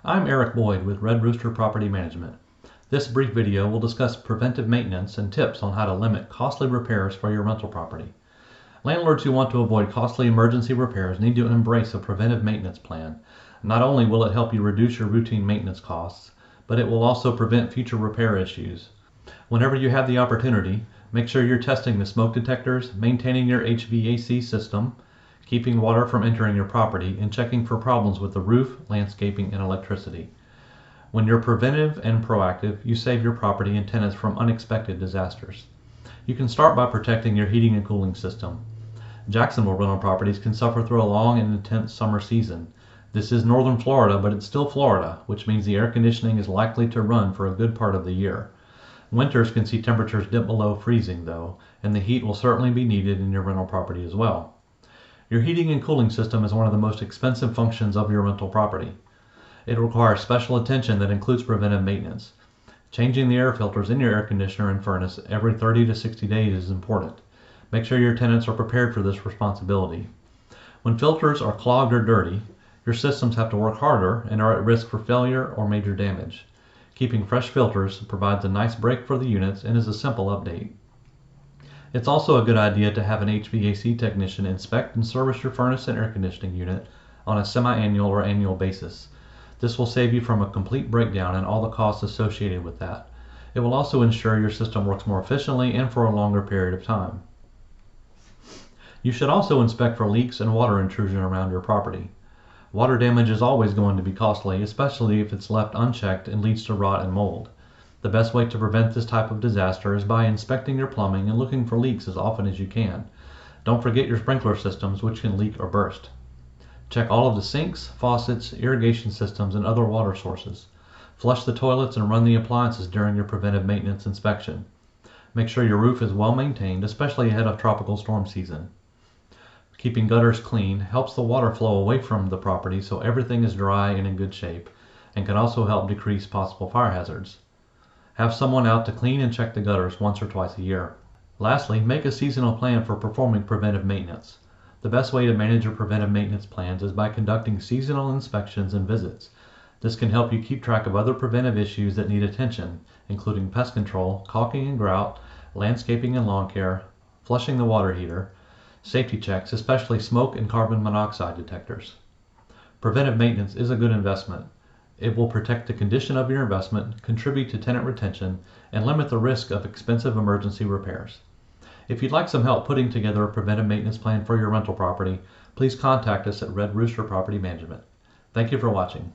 I'm Eric Boyd with Red Rooster Property Management. This brief video will discuss preventive maintenance and tips on how to limit costly repairs for your rental property. Landlords who want to avoid costly emergency repairs need to embrace a preventive maintenance plan. Not only will it help you reduce your routine maintenance costs, but it will also prevent future repair issues. Whenever you have the opportunity, make sure you're testing the smoke detectors, maintaining your HVAC system, keeping water from entering your property, and checking for problems with the roof, landscaping, and electricity. When you're preventive and proactive, you save your property and tenants from unexpected disasters. You can start by protecting your heating and cooling system. Jacksonville rental properties can suffer through a long and intense summer season. This is northern Florida, but it's still Florida, which means the air conditioning is likely to run for a good part of the year. Winters can see temperatures dip below freezing, though, and the heat will certainly be needed in your rental property as well. Your heating and cooling system is one of the most expensive functions of your rental property. It requires special attention that includes preventive maintenance. Changing the air filters in your air conditioner and furnace every 30 to 60 days is important. Make sure your tenants are prepared for this responsibility. When filters are clogged or dirty, your systems have to work harder and are at risk for failure or major damage. Keeping fresh filters provides a nice break for the units and is a simple update. It's also a good idea to have an HVAC technician inspect and service your furnace and air conditioning unit on a semi-annual or annual basis. This will save you from a complete breakdown and all the costs associated with that. It will also ensure your system works more efficiently and for a longer period of time. You should also inspect for leaks and water intrusion around your property. Water damage is always going to be costly, especially if it's left unchecked and leads to rot and mold. The best way to prevent this type of disaster is by inspecting your plumbing and looking for leaks as often as you can. Don't forget your sprinkler systems, which can leak or burst. Check all of the sinks, faucets, irrigation systems, and other water sources. Flush the toilets and run the appliances during your preventive maintenance inspection. Make sure your roof is well maintained, especially ahead of tropical storm season. Keeping gutters clean helps the water flow away from the property so everything is dry and in good shape, and can also help decrease possible fire hazards. Have someone out to clean and check the gutters once or twice a year. Lastly, make a seasonal plan for performing preventive maintenance. The best way to manage your preventive maintenance plans is by conducting seasonal inspections and visits. This can help you keep track of other preventive issues that need attention, including pest control, caulking and grout, landscaping and lawn care, flushing the water heater, safety checks, especially smoke and carbon monoxide detectors. Preventive maintenance is a good investment. It will protect the condition of your investment, contribute to tenant retention, and limit the risk of expensive emergency repairs. If you'd like some help putting together a preventive maintenance plan for your rental property, please contact us at Red Rooster Property Management. Thank you for watching.